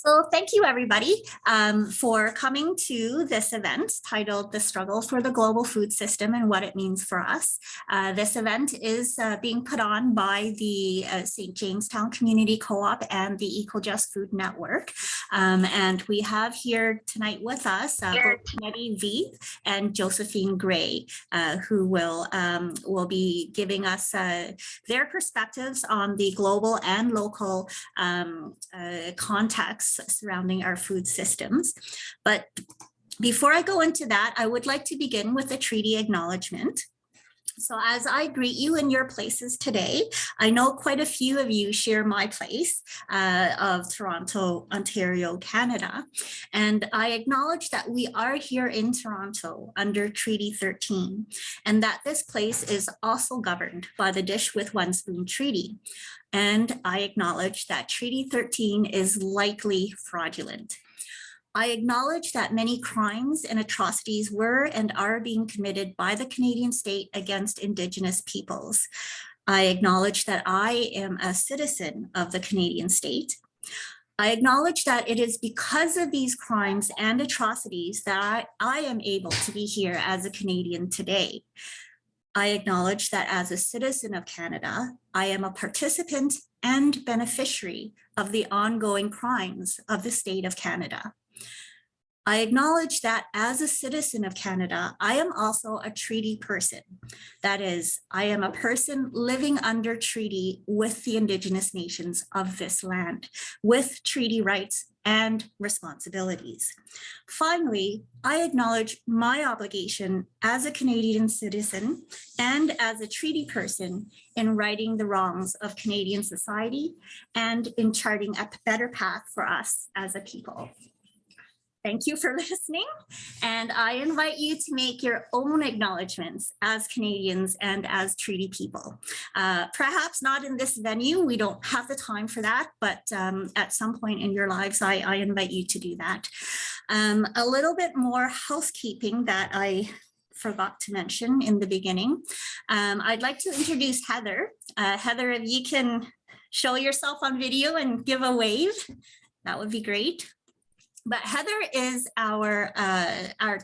So thank you, everybody, for coming to this event titled The Struggle for the Global Food System and What It Means for Us. This event is being put on by the St. Jamestown Community Co-op and the Equal Just Food Network. And we have here tonight with us both Nettie Veith and Josephine Gray, who will be giving us their perspectives on the global and local context surrounding our food systems. But before I go into that, I would like to begin with a treaty acknowledgement. So as I greet you in your places today, I know quite a few of you share my place of Toronto, Ontario, Canada. And I acknowledge that we are here in Toronto under Treaty 13, and that this place is also governed by the Dish with One Spoon Treaty. And I acknowledge that Treaty 13 is likely fraudulent. I acknowledge that many crimes and atrocities were and are being committed by the Canadian state against Indigenous peoples. I acknowledge that I am a citizen of the Canadian state. I acknowledge that it is because of these crimes and atrocities that I am able to be here as a Canadian today. I acknowledge that as a citizen of Canada, I am a participant and beneficiary of the ongoing crimes of the state of Canada. I acknowledge that as a citizen of Canada, I am also a treaty person. That is, I am a person living under treaty with the Indigenous nations of this land, with treaty rights and responsibilities. Finally, I acknowledge my obligation as a Canadian citizen and as a treaty person in righting the wrongs of Canadian society and in charting a better path for us as a people. Thank you for listening, and I invite you to make your own acknowledgements as Canadians and as treaty people. Perhaps not in this venue, we don't have the time for that, but at some point in your lives, I invite you to do that. A little bit more housekeeping that I forgot to mention in the beginning. I'd like to introduce Heather. Heather, if you can show yourself on video and give a wave, that would be great. But Heather is our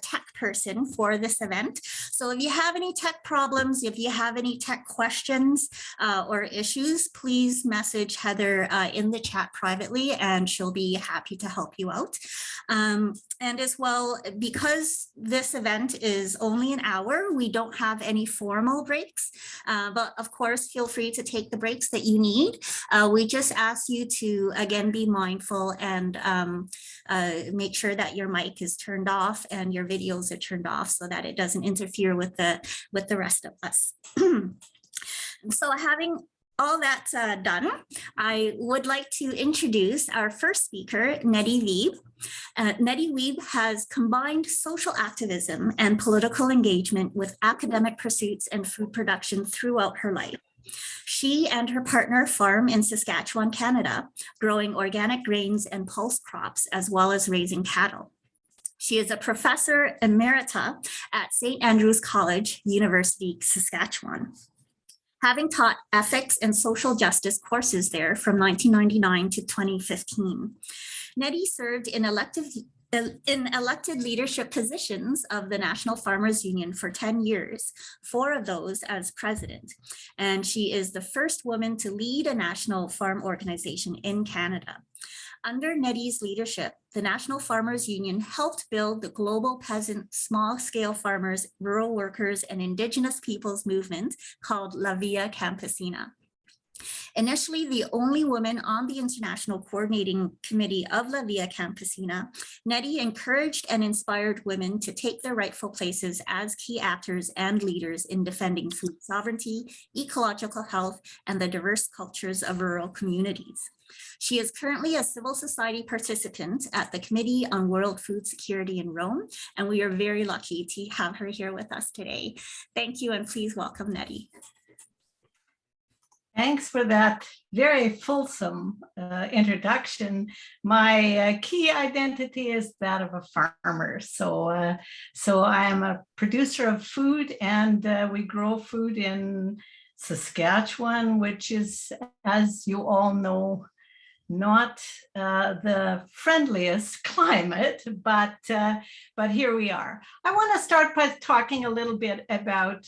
tech person for this event. So if you have any tech problems, if you have any tech questions or issues, please message Heather in the chat privately and she'll be happy to help you out. And as well, because this event is only an hour, we don't have any formal breaks, but of course, feel free to take the breaks that you need. We just ask you to, again, be mindful and make sure that your mic is turned off and your videos are turned off so that it doesn't interfere with the rest of us. So having all that done, I would like to introduce our first speaker, Nettie Veith. Nettie Veith has combined social activism and political engagement with academic pursuits and food production throughout her life. She and her partner farm in Saskatchewan, Canada, growing organic grains and pulse crops, as well as raising cattle. She is a professor emerita at St. Andrew's College, University, Saskatchewan. Having taught ethics and social justice courses there from 1999 to 2015. Nettie served in elected leadership positions of the National Farmers Union for 10 years, 4 of those as president. And she is the first woman to lead a national farm organization in Canada. Under Nettie's leadership, the National Farmers Union helped build the global peasant, small-scale farmers, rural workers, and Indigenous peoples movement called La Via Campesina. Initially, the only woman on the International Coordinating Committee of La Via Campesina, Nettie encouraged and inspired women to take their rightful places as key actors and leaders in defending food sovereignty, ecological health, and the diverse cultures of rural communities. She is currently a civil society participant at the Committee on World Food Security in Rome, and we are very lucky to have her here with us today. Thank you, and please welcome Nettie. Thanks for that very fulsome introduction. My key identity is that of a farmer. So I am a producer of food, and we grow food in Saskatchewan, which is, as you all know, not the friendliest climate, but here we are. I want to start by talking a little bit about,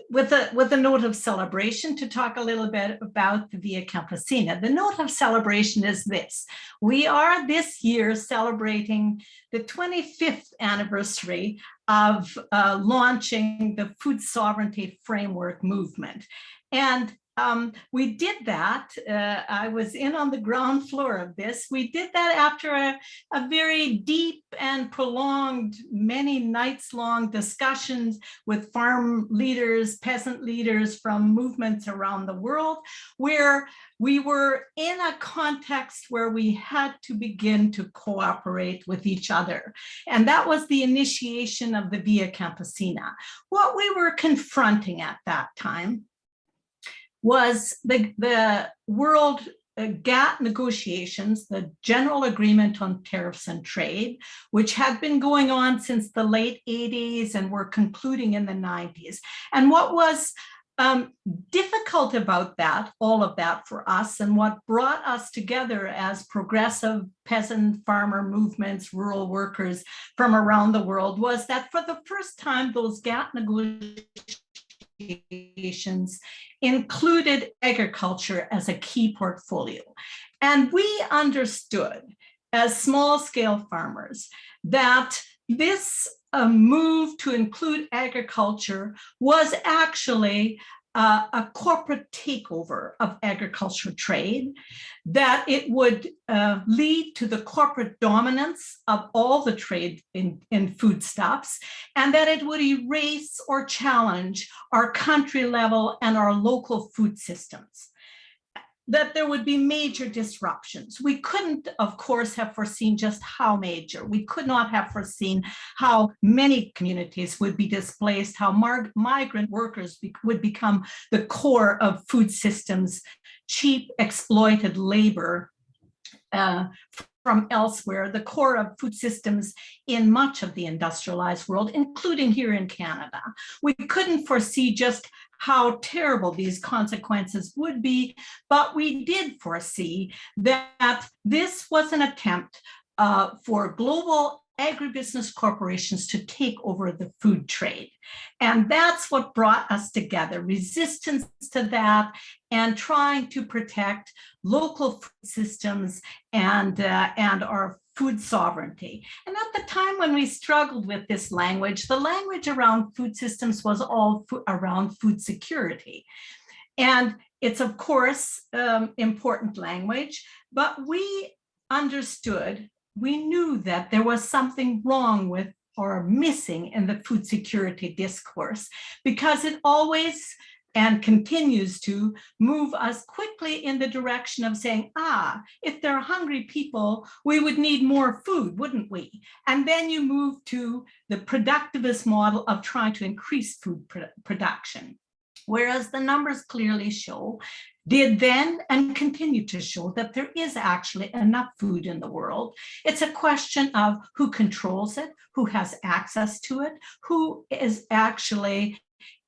with a note of celebration, to talk a little bit about the Via Campesina. The note of celebration is this: we are this year celebrating the 25th anniversary of launching the food sovereignty framework movement. And we did that. I was in on the ground floor of this. We did that after a very deep and prolonged, many nights long discussions with farm leaders, peasant leaders from movements around the world, where we were in a context where we had to begin to cooperate with each other. And that was the initiation of the Via Campesina. What we were confronting at that time was the world GATT negotiations, the General Agreement on Tariffs and Trade, which had been going on since the late 80s and were concluding in the 90s. And what was difficult about that, all of that for us, and what brought us together as progressive peasant farmer movements, rural workers from around the world, was that for the first time, those GATT negotiations included agriculture as a key portfolio. And we understood as small-scale farmers that this move to include agriculture was actually a corporate takeover of agricultural trade, that it would lead to the corporate dominance of all the trade in foodstuffs, and that it would erase or challenge our country level and our local food systems, that there would be major disruptions. We couldn't, of course, have foreseen just how major. We could not have foreseen how many communities would be displaced, how migrant workers would become the core of food systems, cheap, exploited labor from elsewhere, the core of food systems in much of the industrialized world, including here in Canada. We couldn't foresee just how terrible these consequences would be, but we did foresee that this was an attempt for global agribusiness corporations to take over the food trade. And that's what brought us together, resistance to that and trying to protect local food systems and our food sovereignty. And at the time when we struggled with this language, the language around food systems was all around food security. And it's, of course, important language, but we understood, we knew that there was something wrong with or missing in the food security discourse, because it always and continues to move us quickly in the direction of saying, if there are hungry people, we would need more food, wouldn't we? And then you move to the productivist model of trying to increase food production. Whereas the numbers clearly show, did then and continue to show, that there is actually enough food in the world. It's a question of who controls it, who has access to it, who is actually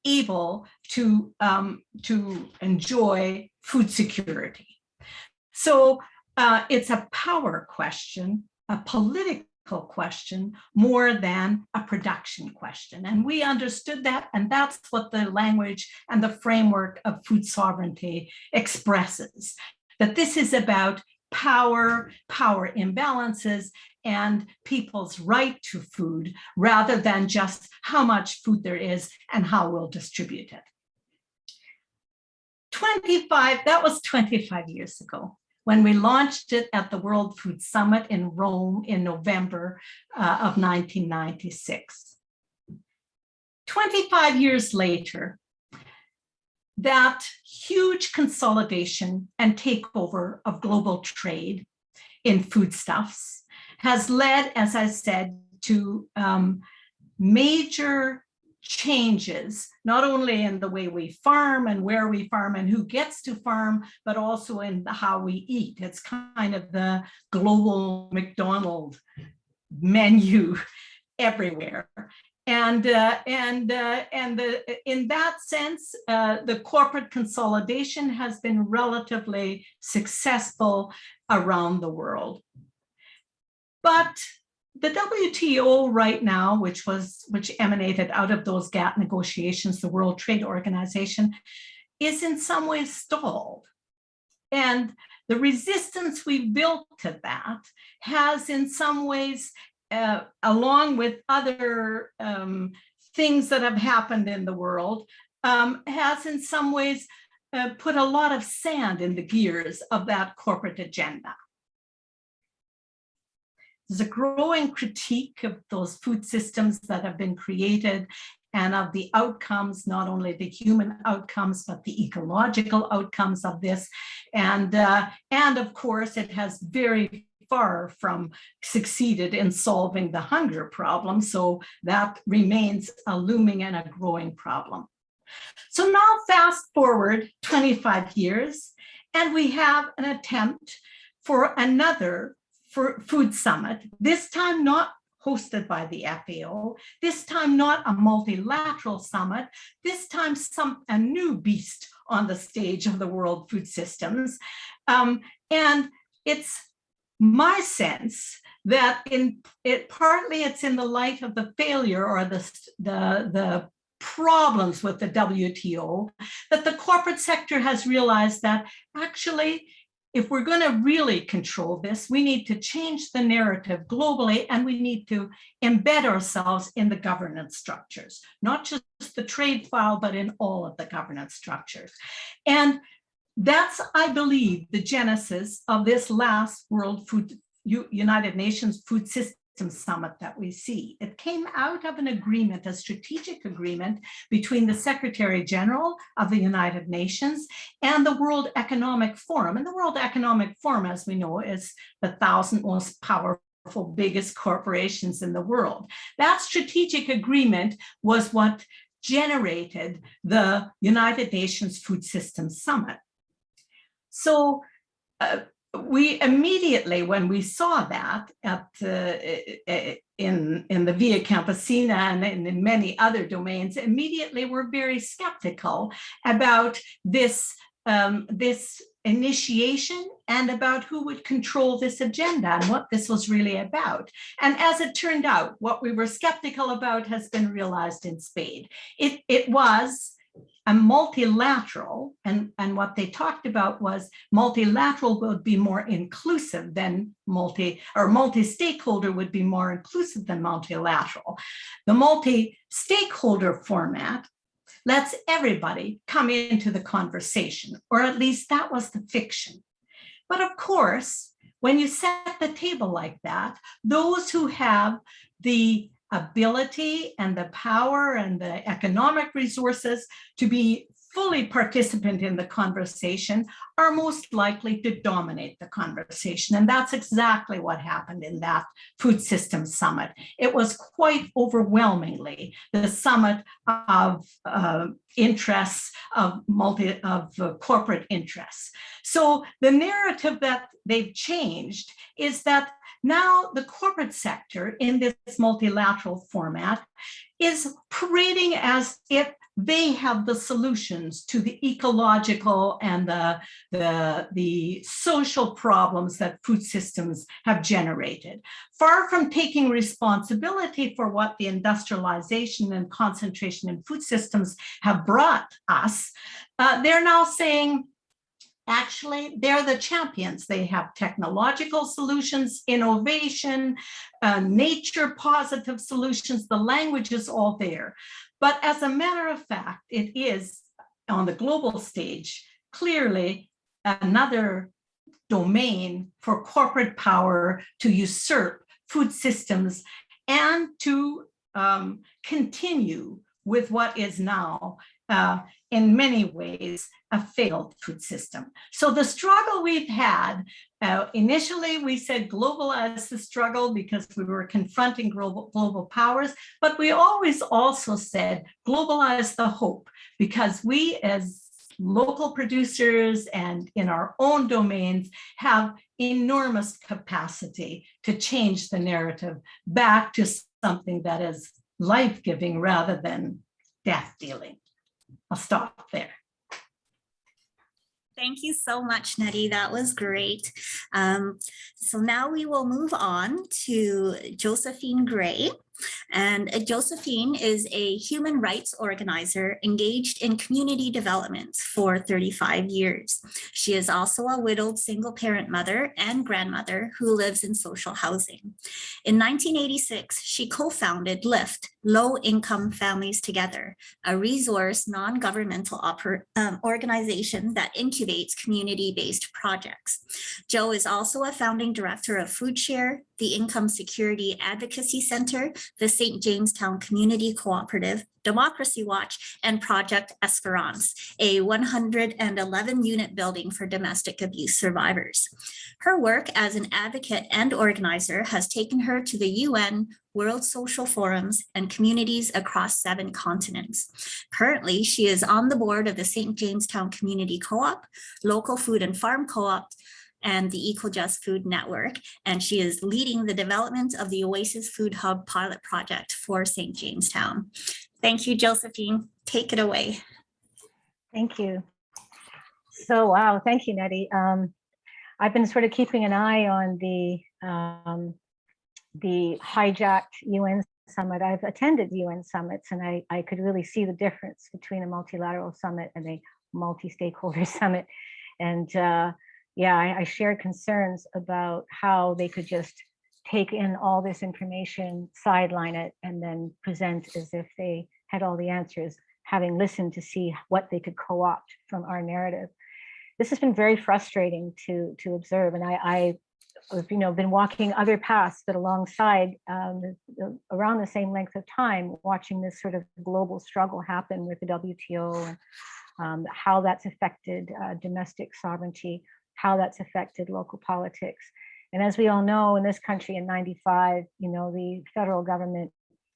able to enjoy food security. So it's a power question, a political question, more than a production question. And we understood that, and that's what the language and the framework of food sovereignty expresses, that this is about power imbalances, and people's right to food, rather than just how much food there is and how we'll distribute it. That was 25 years ago when we launched it at the World Food Summit in Rome in November of 1996. 25 years later, that huge consolidation and takeover of global trade in foodstuffs has led, as I said, to major changes, not only in the way we farm and where we farm and who gets to farm, but also in how we eat. It's kind of the global McDonald's menu everywhere. In that sense, the corporate consolidation has been relatively successful around the world. But the WTO right now, which emanated out of those GATT negotiations, the World Trade Organization, is in some ways stalled. And the resistance we've built to that has in some ways, along with other things that have happened in the world, has in some ways put a lot of sand in the gears of that corporate agenda. There's a growing critique of those food systems that have been created and of the outcomes, not only the human outcomes, but the ecological outcomes of this. And of course, it has very far from succeeded in solving the hunger problem. So that remains a looming and a growing problem. So now fast forward 25 years, and we have an attempt for another food summit, this time not hosted by the FAO, this time not a multilateral summit, this time a new beast on the stage of the world food systems. And it's my sense that partly it's in the light of the failure or the problems with the WTO that the corporate sector has realized that actually, if we're going to really control this, we need to change the narrative globally, and we need to embed ourselves in the governance structures, not just the trade file, but in all of the governance structures. And that's, I believe, the genesis of this last United Nations Food System Summit that we see. It came out of an agreement, a strategic agreement between the Secretary General of the United Nations and the World Economic Forum. And the World Economic Forum, as we know, is the 1,000 most powerful, biggest corporations in the world. That strategic agreement was what generated the United Nations Food System Summit. So we immediately, when we saw that in the Via Campesina and in many other domains, immediately were very skeptical about this initiation and about who would control this agenda and what this was really about. And as it turned out, what we were skeptical about has been realized in spades. It was a multilateral, and what they talked about was multilateral would be more inclusive than multi-stakeholder would be more inclusive than multilateral. The multi-stakeholder format lets everybody come into the conversation, or at least that was the fiction. But of course, when you set the table like that, those who have the ability and the power and the economic resources to be fully participant in the conversation are most likely to dominate the conversation. And that's exactly what happened in that Food Systems Summit. It was quite overwhelmingly the summit of interests, of corporate interests. So the narrative that they've changed is that now the corporate sector in this multilateral format is parading as if they have the solutions to the ecological and the social problems that food systems have generated. Far from taking responsibility for what the industrialization and concentration in food systems have brought us, they're now saying, actually, they're the champions. They have technological solutions, innovation, nature positive solutions. The language is all there. But as a matter of fact, it is on the global stage clearly another domain for corporate power to usurp food systems and to continue with what is now in many ways a failed food system. So the struggle we've had, initially we said globalize the struggle because we were confronting global powers, but we always also said globalize the hope, because we as local producers and in our own domains have enormous capacity to change the narrative back to something that is life-giving rather than death-dealing. I'll stop there. Thank you so much, Nettie. That was great. So now we will move on to Josephine Gray. And Josephine is a human rights organizer engaged in community development for 35 years. She is also a widowed single parent mother and grandmother who lives in social housing. In 1986, she co-founded LIFT, Low Income Families Together, a resource non-governmental organization that incubates community-based projects. Jo is also a founding director of FoodShare, the Income Security Advocacy Center, the St. Jamestown Community Cooperative, Democracy Watch, and Project Esperance, a 111-unit building for domestic abuse survivors. Her work as an advocate and organizer has taken her to the UN, World Social Forums, and communities across 7 continents. Currently, she is on the board of the St. Jamestown Community Co-op, Local Food and Farm Co-op, and the Equal Just Food Network, and she is leading the development of the Oasis Food Hub pilot project for St. Jamestown. Thank you, Josephine. Take it away. Thank you. So, wow, thank you, Nettie. I've been sort of keeping an eye on the hijacked UN summit. I've attended UN summits, and I could really see the difference between a multilateral summit and a multi-stakeholder summit. And yeah, I shared concerns about how they could just take in all this information, sideline it, and then present as if they had all the answers, having listened to see what they could co-opt from our narrative. This has been very frustrating to observe, and I've been walking other paths that alongside around the same length of time, watching this sort of global struggle happen with the WTO and how that's affected domestic sovereignty, how that's affected local politics. And as we all know, in this country in '95, the federal government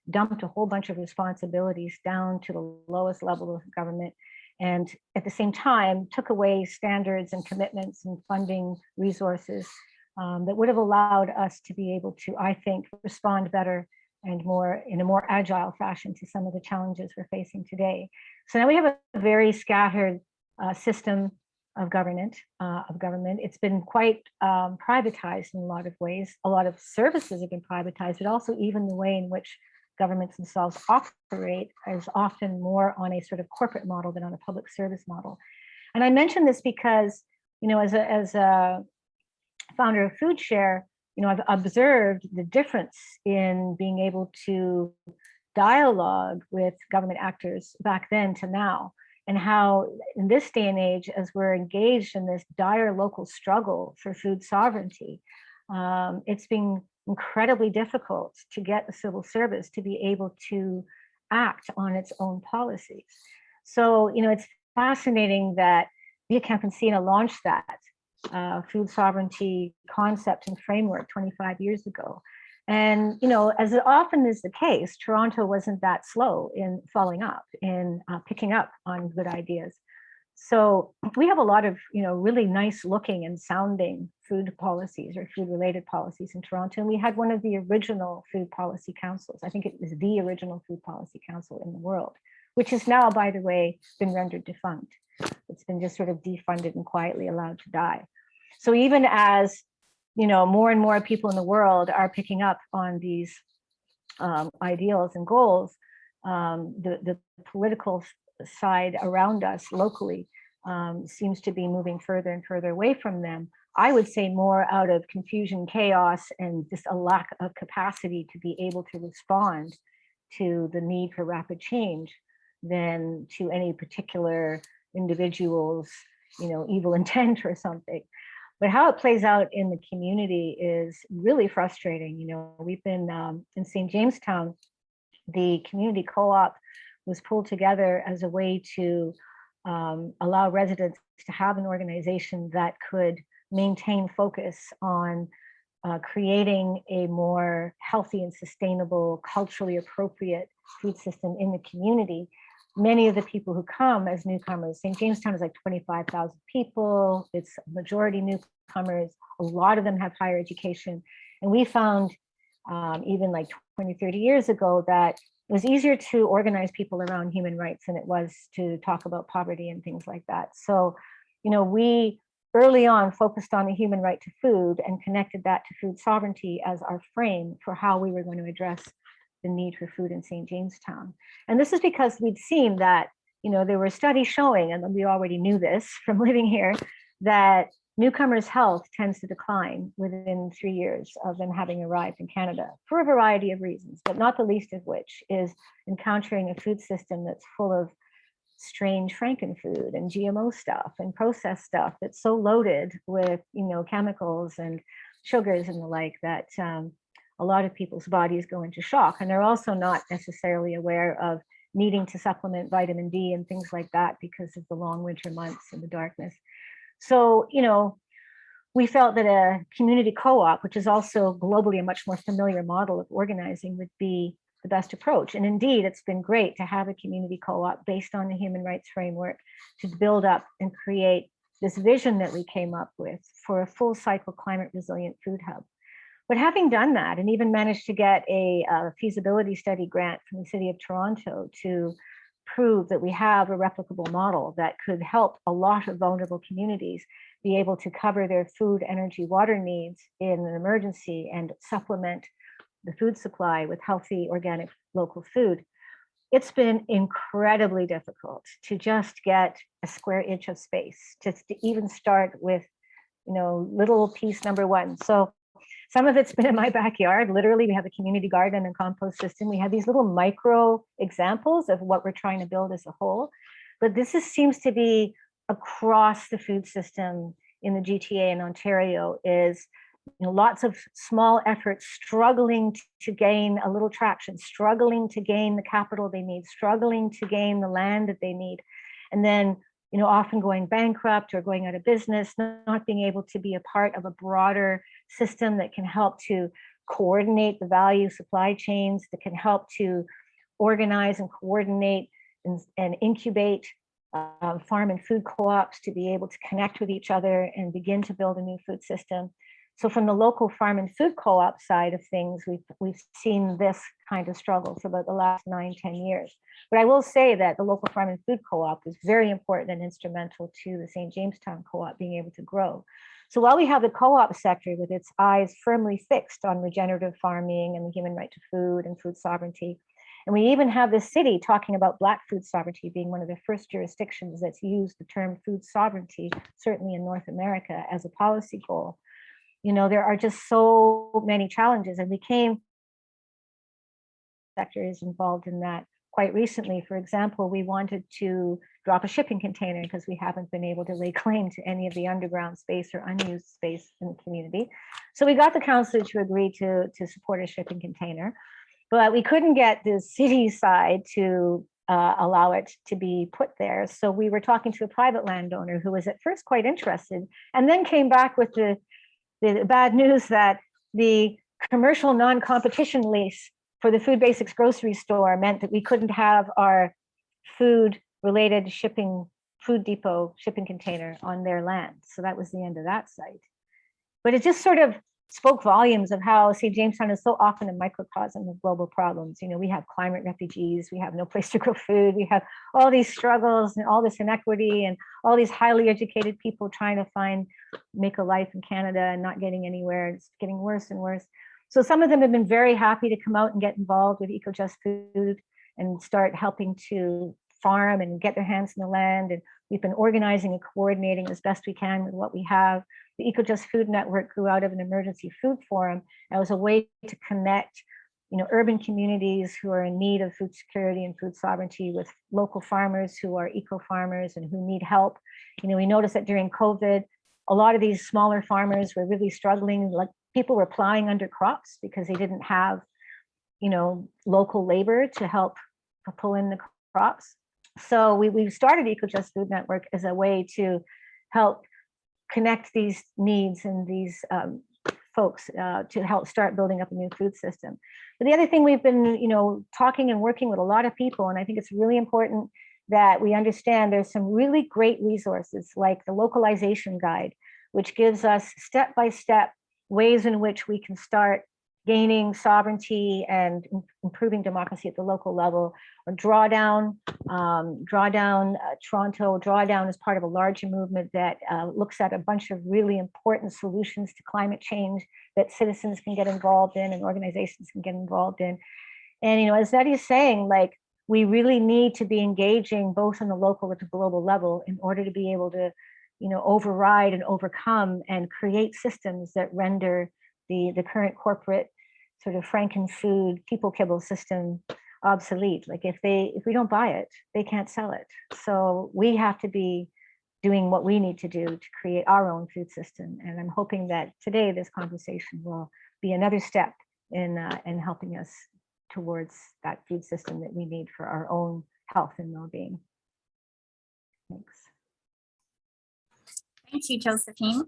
dumped a whole bunch of responsibilities down to the lowest level of government, and at the same time took away standards and commitments and funding resources that would have allowed us to be able to, I think, respond better and in a more agile fashion to some of the challenges we're facing today. So now we have a very scattered system of government. It's been quite privatized in a lot of ways. A lot of services have been privatized, but also even the way in which governments themselves operate is often more on a sort of corporate model than on a public service model. And I mention this because, as a founder of FoodShare, I've observed the difference in being able to dialogue with government actors back then to now, and how in this day and age, as we're engaged in this dire local struggle for food sovereignty, it's been incredibly difficult to get the civil service to be able to act on its own policies. So, it's fascinating that Via Campesina launched that food sovereignty concept and framework 25 years ago. And, as it often is the case, Toronto wasn't that slow in following up, in picking up on good ideas. So we have a lot of, really nice looking and sounding food policies or food related policies in Toronto. And we had one of the original food policy councils. I think it was the original food policy council in the world, which has now, by the way, been rendered defunct. It's been just sort of defunded and quietly allowed to die. So even as more and more people in the world are picking up on these ideals and goals, the political side around us locally seems to be moving further and further away from them. I would say more out of confusion, chaos, and just a lack of capacity to be able to respond to the need for rapid change than to any particular individual's, evil intent or something. But how it plays out in the community is really frustrating. We've been in St. Jamestown, the community co-op was pulled together as a way to allow residents to have an organization that could maintain focus on creating a more healthy and sustainable, culturally appropriate food system in the community. Many of the people who come as newcomers, St. Jamestown is like 25,000 people. It's majority newcomers. A lot of them have higher education. And we found even like 20, 30 years ago that was easier to organize people around human rights than it was to talk about poverty and things like that. So, we early on focused on the human right to food and connected that to food sovereignty as our frame for how we were going to address the need for food in St. Jamestown. And this is because we'd seen that, there were studies showing, and we already knew this from living here, that newcomers' health tends to decline within 3 years of them having arrived in Canada for a variety of reasons, but not the least of which is encountering a food system that's full of strange frankenfood and GMO stuff and processed stuff that's so loaded with, chemicals and sugars and the like that a lot of people's bodies go into shock. And they're also not necessarily aware of needing to supplement vitamin D and things like that because of the long winter months and the darkness. So, we felt that a community co-op, which is also globally a much more familiar model of organizing, would be the best approach. And indeed, it's been great to have a community co-op based on the human rights framework to build up and create this vision that we came up with for a full cycle climate resilient food hub. But having done that and even managed to get a feasibility study grant from the City of Toronto to prove that we have a replicable model that could help a lot of vulnerable communities be able to cover their food, energy, water needs in an emergency and supplement the food supply with healthy, organic, local food, it's been incredibly difficult to just get a square inch of space, just to even start with, little piece number one. So some of it's been in my backyard. Literally, we have a community garden and compost system. We have these little micro examples of what we're trying to build as a whole. But this seems to be across the food system in the GTA and Ontario is lots of small efforts struggling to gain a little traction, struggling to gain the capital they need, struggling to gain the land that they need. And then, often going bankrupt or going out of business, not being able to be a part of a broader system that can help to coordinate the value supply chains, that can help to organize and coordinate and incubate farm and food co-ops to be able to connect with each other and begin to build a new food system. So from the local farm and food co-op side of things, we've seen this kind of struggle for about the last 9-10 years. But I will say that the local farm and food co-op was very important and instrumental to the St. Jamestown co-op being able to grow. So while we have the co-op sector with its eyes firmly fixed on regenerative farming and the human right to food and food sovereignty, and we even have the city talking about Black food sovereignty being one of the first jurisdictions that's used the term food sovereignty, certainly in North America, as a policy goal. There are just so many challenges, and sector is involved in that quite recently. For example, we wanted to drop a shipping container because we haven't been able to lay claim to any of the underground space or unused space in the community. So we got the council to agree to support a shipping container, but we couldn't get the city side to allow it to be put there. So we were talking to a private landowner who was at first quite interested, and then came back with the bad news that the commercial non-competition lease for the Food Basics grocery store meant that we couldn't have our food-related food depot shipping container on their land. So that was the end of that site. But it just sort of spoke volumes of how St. Jamestown is so often a microcosm of global problems. We have climate refugees, we have no place to grow food, we have all these struggles and all this inequity and all these highly educated people trying to make a life in Canada and not getting anywhere. It's getting worse and worse. So some of them have been very happy to come out and get involved with Eco-Just Food and start helping to farm and get their hands in the land. And we've been organizing and coordinating as best we can with what we have. The Eco-Just Food Network grew out of an emergency food forum. It was a way to connect, urban communities who are in need of food security and food sovereignty with local farmers who are eco-farmers and who need help. We noticed that during COVID, a lot of these smaller farmers were really struggling. Like people were plowing under crops because they didn't have, local labor to help pull in the crops. So we started Eco-Just Food Network as a way to help connect these needs and these folks to help start building up a new food system. But the other thing we've been, talking and working with a lot of people, and I think it's really important that we understand there's some really great resources like the localization guide, which gives us step-by-step ways in which we can start gaining sovereignty and improving democracy at the local level, or drawdown Toronto. Drawdown is part of a larger movement that looks at a bunch of really important solutions to climate change that citizens can get involved in and organizations can get involved in. And, as Nettie is saying, like, we really need to be engaging both on the local and the global level in order to be able to, override and overcome and create systems that render the current corporate sort of franken-food people kibble system obsolete. Like, if we don't buy it, they can't sell it. So we have to be doing what we need to do to create our own food system. And I'm hoping that today this conversation will be another step in helping us towards that food system that we need for our own health and well-being. Thanks. Thank you, Josephine.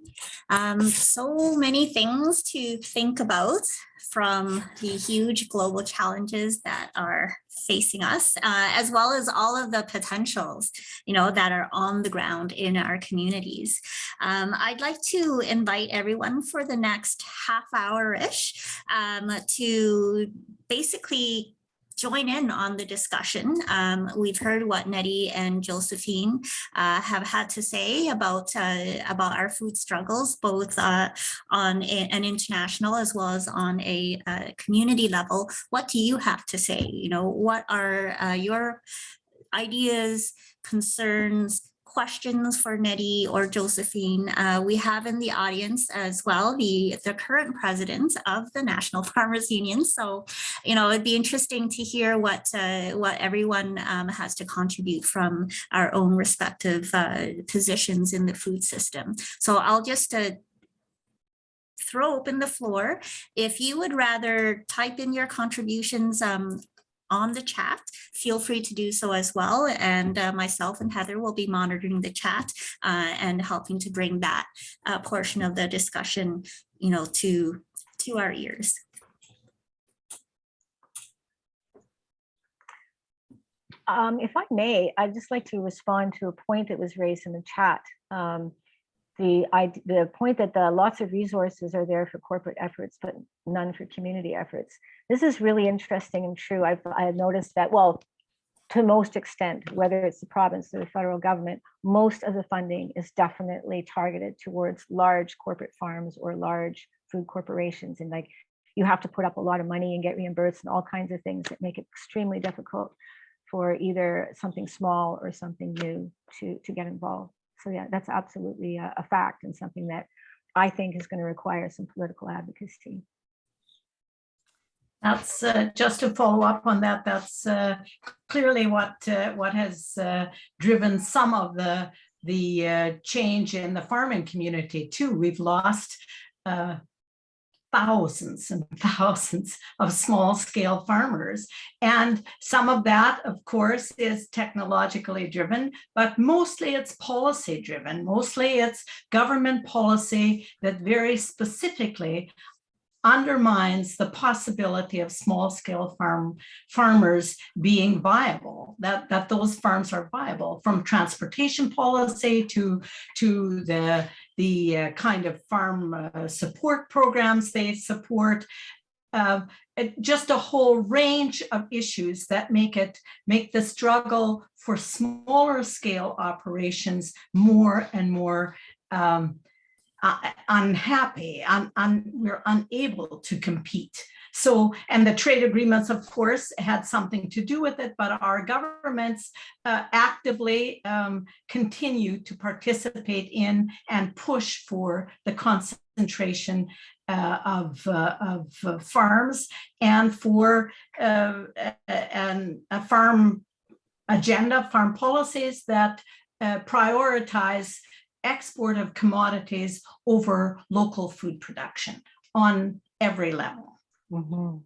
So many things to think about from the huge global challenges that are facing us, as well as all of the potentials, that are on the ground in our communities. I'd like to invite everyone for the next half hour-ish to basically join in on the discussion. We've heard what Nettie and Josephine have had to say about our food struggles, both on an international as well as on a community level. What do you have to say? What are your ideas, concerns, questions for Nettie or Josephine? We have in the audience as well the current president of the National Farmers Union. So, it'd be interesting to hear what everyone has to contribute from our own respective positions in the food system. So I'll just throw open the floor. If you would rather type in your contributions on the chat, feel free to do so as well. And myself and Heather will be monitoring the chat and helping to bring that portion of the discussion, to our ears. If I may, I'd just like to respond to a point that was raised in the chat. The point that lots of resources are there for corporate efforts, but none for community efforts. This is really interesting and true. I've noticed that, well, to most extent, whether it's the province or the federal government, most of the funding is definitely targeted towards large corporate farms or large food corporations. And like, you have to put up a lot of money and get reimbursed and all kinds of things that make it extremely difficult for either something small or something new to get involved. So yeah, that's absolutely a fact, and something that I think is going to require some political advocacy. That's just to follow up on that. That's clearly what has driven some of the change in the farming community too. We've lost thousands and thousands of small-scale farmers. And some of that, of course, is technologically driven, but mostly it's policy driven. Mostly it's government policy that very specifically undermines the possibility of small-scale farmers being viable, that those farms are viable, from transportation policy to the kind of farm support programs they support, just a whole range of issues that make the struggle for smaller scale operations more and more unhappy, we're unable to compete. So, and the trade agreements, of course, had something to do with it, but our governments actively continue to participate in and push for the concentration of farms and for a farm agenda, farm policies that prioritize export of commodities over local food production on every level. Mm-hmm.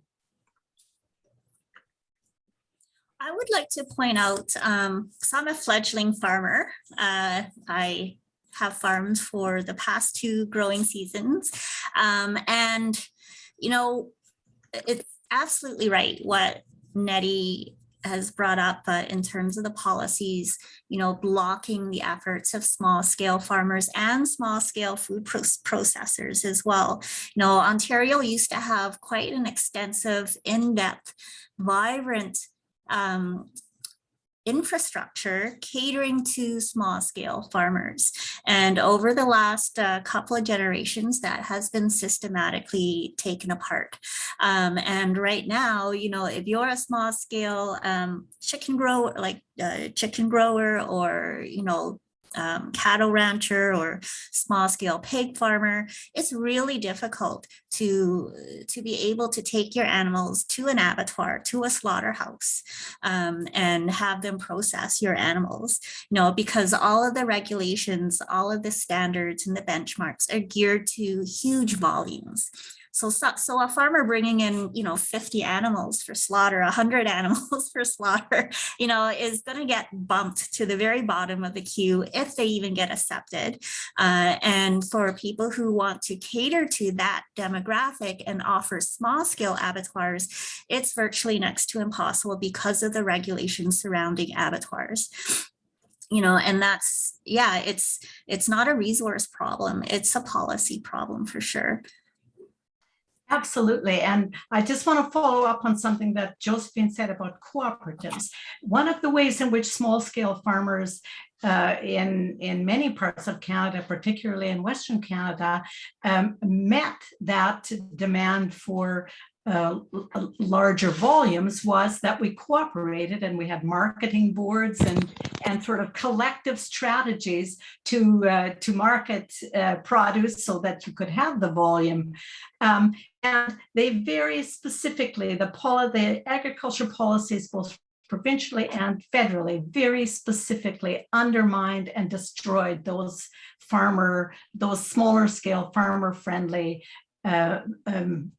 I would like to point out, so I'm a fledgling farmer. I have farmed for the past 2 growing seasons. And, it's absolutely right what Nettie has brought up in terms of the policies, blocking the efforts of small scale farmers and small scale food processors as well. Ontario used to have quite an extensive, in-depth, vibrant infrastructure catering to small scale farmers. And over the last couple of generations, that has been systematically taken apart. And right now, if you're a small scale chicken grower, like chicken grower, or, cattle rancher or small scale pig farmer, it's really difficult to be able to take your animals to an abattoir, to a slaughterhouse, and have them process your animals, because all of the regulations, all of the standards and the benchmarks are geared to huge volumes. So a farmer bringing in, 50 animals for slaughter, 100 animals for slaughter, is going to get bumped to the very bottom of the queue if they even get accepted. And for people who want to cater to that demographic and offer small scale abattoirs, it's virtually next to impossible because of the regulations surrounding abattoirs. And that's, it's not a resource problem, it's a policy problem for sure. Absolutely. And I just want to follow up on something that Josephine said about cooperatives. One of the ways in which small scale farmers in many parts of Canada, particularly in Western Canada, met that demand for larger volumes was that we cooperated, and we had marketing boards and sort of collective strategies to market produce so that you could have the volume. And they very specifically, the agriculture policies, both provincially and federally, very specifically undermined and destroyed those smaller scale farmer friendly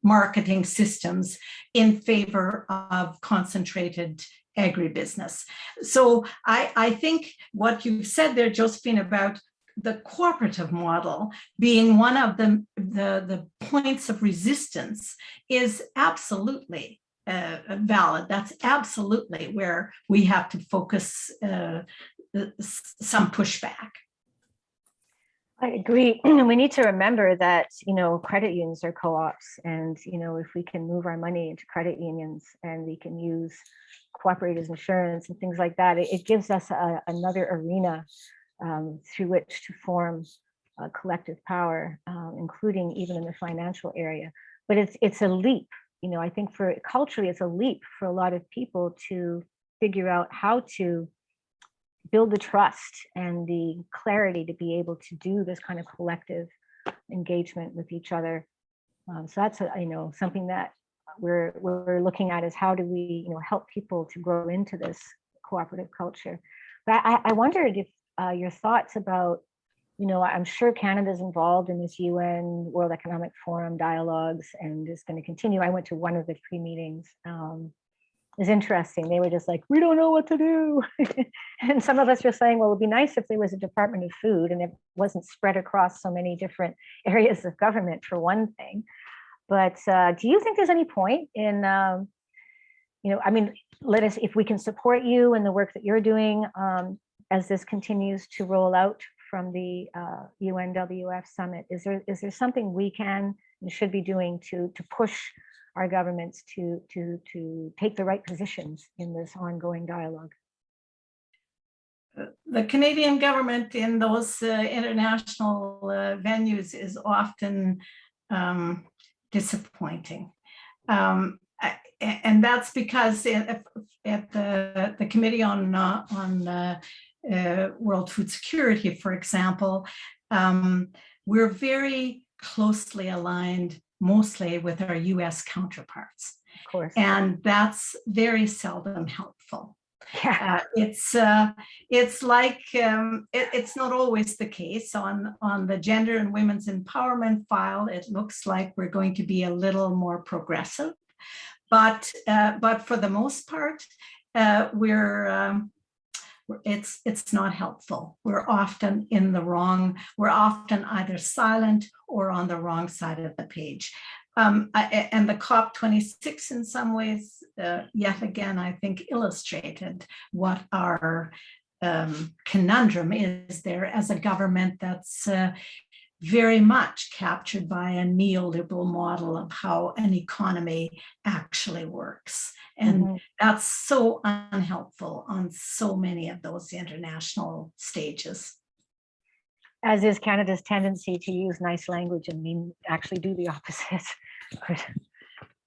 marketing systems in favor of concentrated agribusiness. So I think what you've said there, Josephine, about the cooperative model being one of the points of resistance is absolutely valid. That's absolutely where we have to focus some pushback. I agree. We need to remember that, credit unions are co-ops, and, if we can move our money into credit unions and we can use cooperators insurance and things like that, it gives us another arena through which to form collective power, including even in the financial area. But it's a leap, I think for culturally, it's a leap for a lot of people to figure out how to build the trust and the clarity to be able to do this kind of collective engagement with each other. So that's something that we're looking at, is how do we help people to grow into this cooperative culture. But I wondered if your thoughts about, I'm sure Canada's involved in this UN World Economic Forum dialogues and is going to continue. I went to one of the pre-meetings. It was interesting. They were just like, we don't know what to do. And some of us were saying, well, it'd be nice if there was a Department of Food and it wasn't spread across so many different areas of government, for one thing. But do you think there's any point in, if we can support you in the work that you're doing as this continues to roll out from the UNWF summit, is there something we can and should be doing to push our governments to take the right positions in this ongoing dialogue? The Canadian government in those international venues is often disappointing. And that's because at the Committee on World Food Security, for example, we're very closely aligned mostly with our US counterparts. Of course. And that's very seldom helpful. Yeah. It's like, it's not always the case. On the gender and women's empowerment file, it looks like we're going to be a little more progressive. But for the most part, we're it's not helpful. We're often in the wrong, we're often either silent or on the wrong side of the page. And the COP26 in some ways, yet again, I think illustrated what our conundrum is there as a government that's very much captured by a neoliberal model of how an economy actually works. And that's so unhelpful on so many of those international stages. As is Canada's tendency to use nice language and mean actually do the opposite.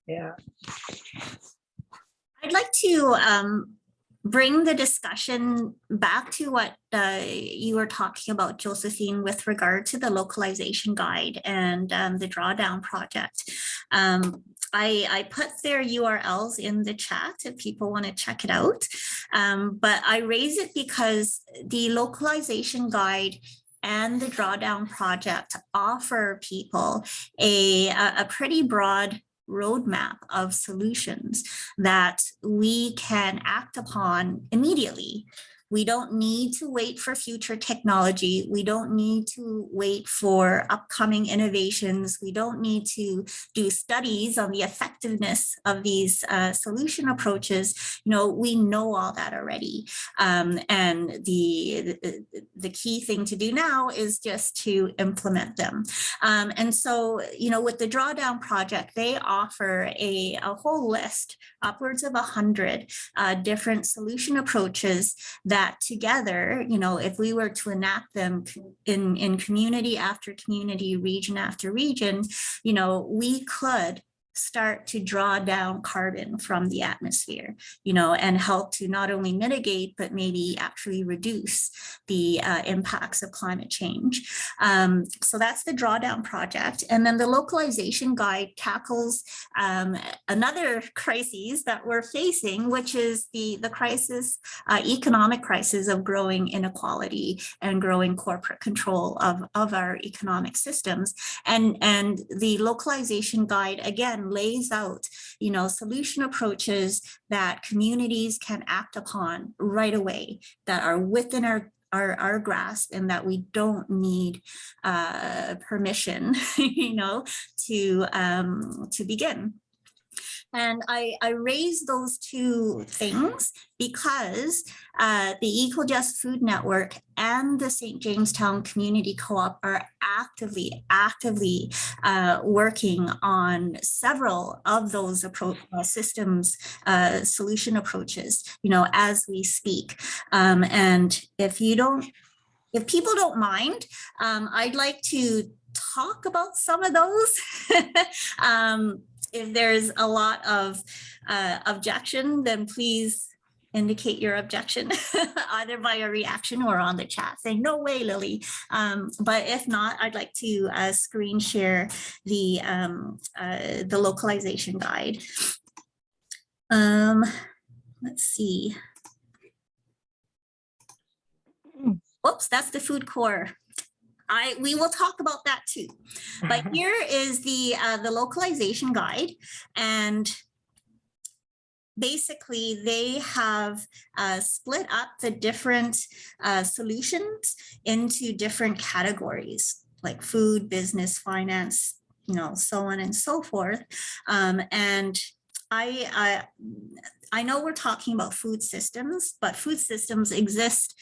Yeah. I'd like to bring the discussion back to what you were talking about, Josephine, with regard to the localization guide and the drawdown project. I put their URLs in the chat if people want to check it out, but I raise it because the localization guide and the drawdown project offer people a pretty broad roadmap of solutions that we can act upon immediately. We don't need to wait for future technology. We don't need to wait for upcoming innovations. We don't need to do studies on the effectiveness of these solution approaches. You know, we know all that already. And the key thing to do now is just to implement them. And so, you know, with the drawdown project, they offer a whole list, upwards of 100 different solution approaches that together, you know, if we were to enact them in community after community, region after region, you know, we could start to draw down carbon from the atmosphere, you know, and help to not only mitigate, but maybe actually reduce the impacts of climate change. So that's the drawdown project. And then the localization guide tackles another crisis that we're facing, which is the crisis, economic crisis of growing inequality and growing corporate control of our economic systems. And the localization guide, again, lays out, you know, solution approaches that communities can act upon right away, that are within our grasp, and that we don't need permission, you know, to begin. And I raise those two things because the Equal Just Food Network and the St. Jamestown Community Co-op are actively working on several of those systems solution approaches, you know, as we speak. And if people don't mind, I'd like to talk about some of those. If there's a lot of objection, then please indicate your objection either by a reaction or on the chat saying, no way, Lily. But if not, I'd like to screen share the localization guide. Let's see. Oops, that's the food core. We will talk about that too. But here is the localization guide, and basically they have split up the different solutions into different categories, like food, business, finance, you know, so on and so forth. And I know we're talking about food systems, but food systems exist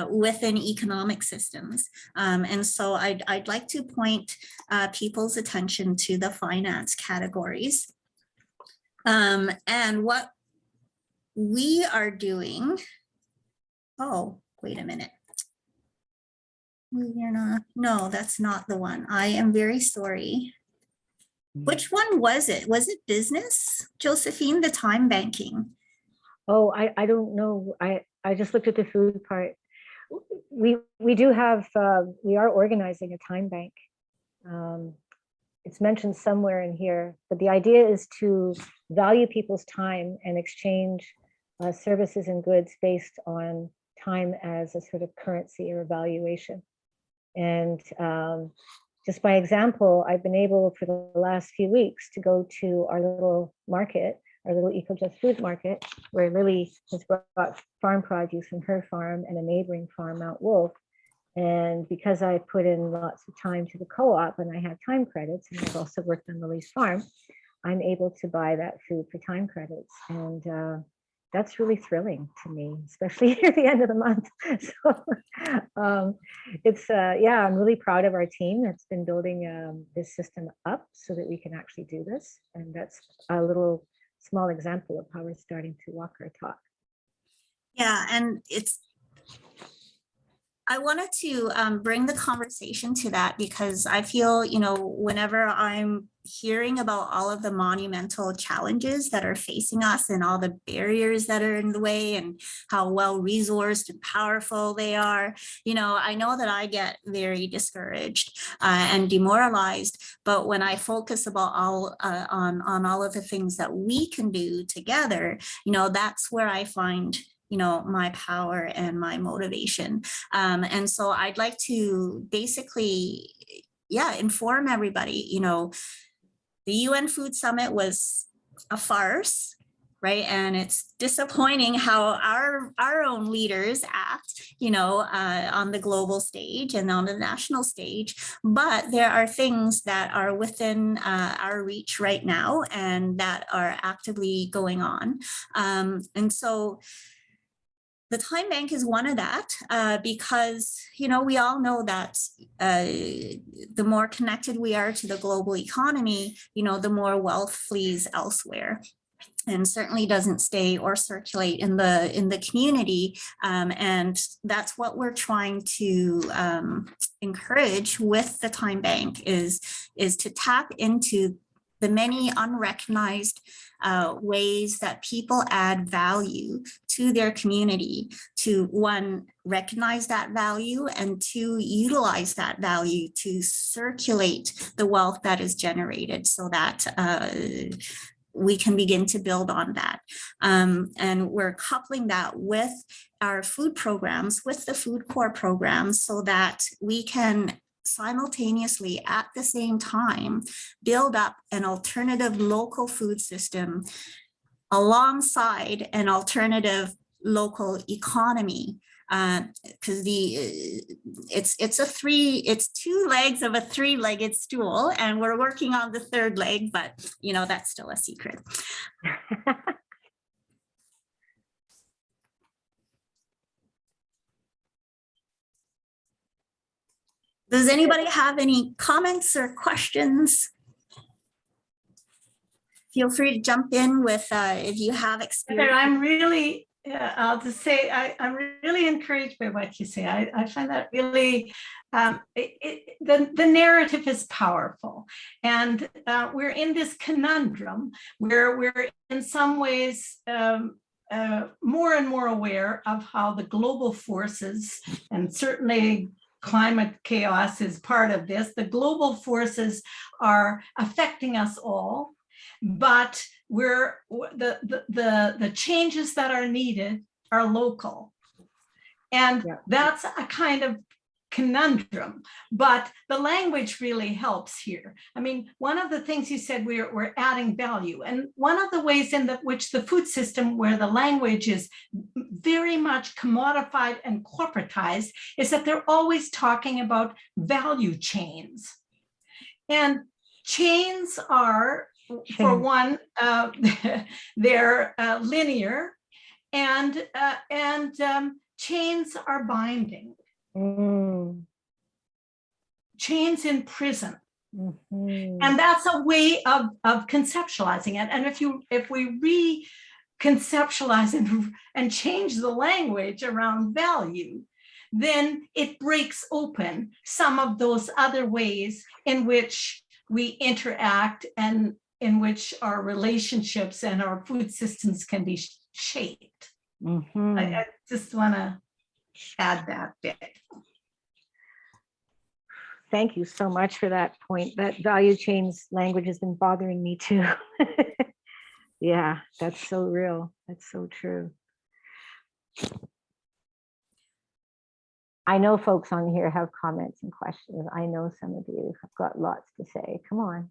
within economic systems. And so I'd like to point people's attention to the finance categories. And what we are doing, oh, wait a minute. You're not, no, that's not the one. I am very sorry. Which one was it? Was it business, Josephine, the time banking? Oh, I don't know. I just looked at the food part. We do have, we are organizing a time bank. It's mentioned somewhere in here, but the idea is to value people's time and exchange services and goods based on time as a sort of currency or valuation. And just by example, I've been able for the last few weeks to go to our little market, our little eco-just food market, where Lily has brought farm produce from her farm and a neighboring farm, Mount Wolf. And because I put in lots of time to the co-op and I have time credits, and I've also worked on Lily's farm, I'm able to buy that food for time credits. And that's really thrilling to me, especially at the end of the month. So it's, yeah, I'm really proud of our team that's been building this system up so that we can actually do this. And that's a little small example of how we're starting to walk our talk. Yeah, and I wanted to bring the conversation to that because I feel, you know, whenever I'm hearing about all of the monumental challenges that are facing us and all the barriers that are in the way and how well resourced and powerful they are, you know, I know that I get very discouraged and demoralized. But when I focus about on all of the things that we can do together, you know, that's where I find, you know, my power and my motivation. And so I'd like to basically, yeah, inform everybody, you know, the UN Food Summit was a farce, right? And it's disappointing how our own leaders act, you know, on the global stage and on the national stage. But there are things that are within our reach right now and that are actively going on. And so the time bank is one of that because, you know, we all know that the more connected we are to the global economy, you know, the more wealth flees elsewhere and certainly doesn't stay or circulate in the community. And that's what we're trying to encourage with the time bank is to tap into the many unrecognized ways that people add value to their community, to one, recognize that value, and two, utilize that value to circulate the wealth that is generated so that we can begin to build on that. And we're coupling that with our food programs, with the food core programs, so that we can simultaneously at the same time build up an alternative local food system alongside an alternative local economy, because it's two legs of a three-legged stool, and we're working on the third leg, but you know, that's still a secret. Does anybody have any comments or questions? Feel free to jump in with if you have experience. I'm really, I'll just say, I'm really encouraged by what you say. I find that really, the narrative is powerful. And we're in this conundrum where we're in some ways more and more aware of how the global forces, and certainly climate chaos is part of this, the global forces are affecting us all. But the changes that are needed are local. And that's a kind of conundrum, but the language really helps here. I mean, one of the things you said, we're adding value. And one of the ways in which the food system, where the language is very much commodified and corporatized, is that they're always talking about value chains. And chains are, for one, they're linear, and chains are binding. Chains in prison. And that's a way of conceptualizing it. And if we reconceptualize and change the language around value, then it breaks open some of those other ways in which we interact and in which our relationships and our food systems can be shaped. I just want to add that bit. Thank you so much for that point. That value chains language has been bothering me too. Yeah, that's so real. That's so true. I know folks on here have comments and questions. I know some of you have got lots to say. Come on.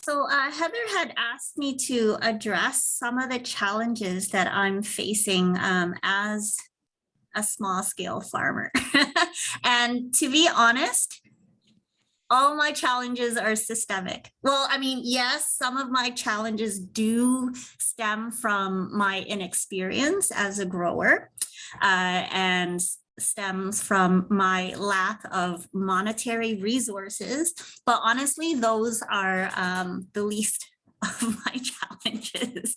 So Heather had asked me to address some of the challenges that I'm facing as a small scale farmer. And to be honest, all my challenges are systemic. Well, I mean, yes, some of my challenges do stem from my inexperience as a grower and stems from my lack of monetary resources. But honestly, those are the least of my challenges.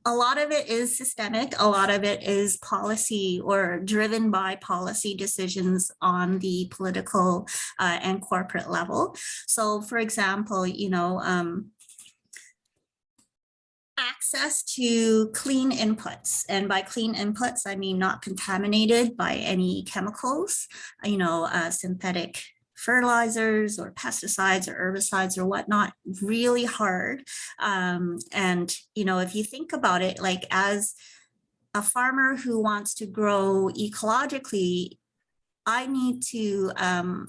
A lot of it is systemic. A lot of it is policy or driven by policy decisions on the political and corporate level. So, for example, access to clean inputs. And by clean inputs, I mean not contaminated by any chemicals, synthetic fertilizers or pesticides or herbicides or whatnot, really hard. And, if you think about it, like as a farmer who wants to grow ecologically, I need to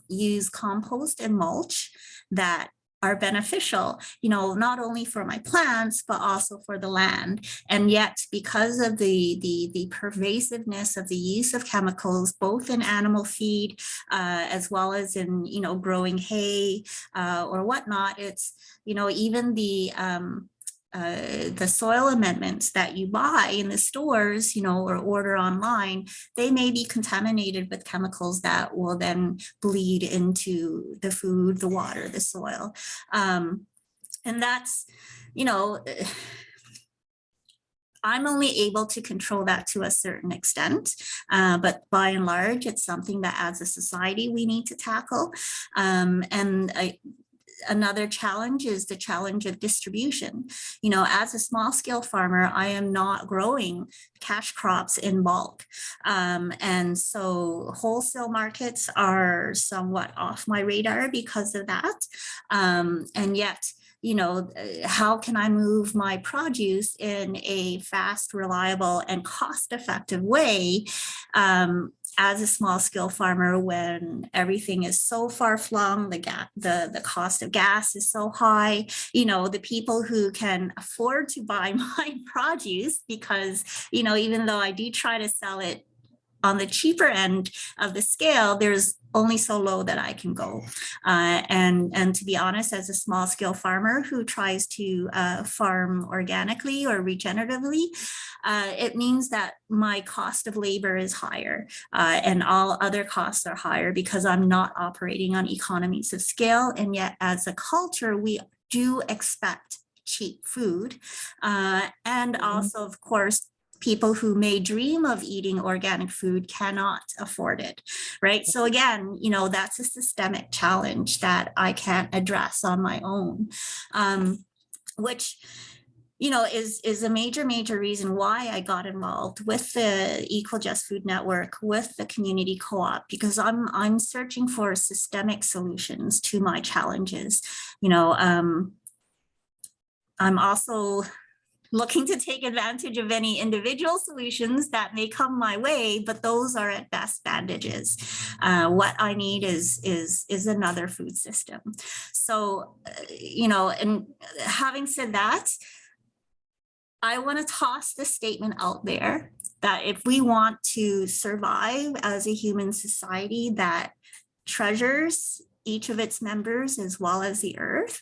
use compost and mulch that are beneficial, not only for my plants, but also for the land. And yet, because of the pervasiveness of the use of chemicals, both in animal feed, as well as in, growing hay or whatnot, it's, even the soil amendments that you buy in the stores, or order online, they may be contaminated with chemicals that will then bleed into the food, the water, the soil. And that's, I'm only able to control that to a certain extent, but by and large, it's something that as a society we need to tackle. Another challenge is the challenge of distribution. As a small scale farmer, I am not growing cash crops in bulk. And so wholesale markets are somewhat off my radar because of that. And yet, how can I move my produce in a fast, reliable, and cost-effective way as a small scale farmer when everything is so far flung, the cost of gas is so high, the people who can afford to buy my produce, because, even though I do try to sell it on the cheaper end of the scale, there's only so low that I can go. And to be honest, as a small scale farmer who tries to farm organically or regeneratively, it means that my cost of labor is higher and all other costs are higher because I'm not operating on economies of scale. And yet as a culture, we do expect cheap food. And also, of course, people who may dream of eating organic food cannot afford it, right? So again, that's a systemic challenge that I can't address on my own, which, is a major reason why I got involved with the Equal Just Food Network, with the community co-op, because I'm searching for systemic solutions to my challenges. I'm also looking to take advantage of any individual solutions that may come my way, but those are at best bandages. What I need is another food system. So, and having said that, I want to toss the statement out there that if we want to survive as a human society that treasures each of its members as well as the earth,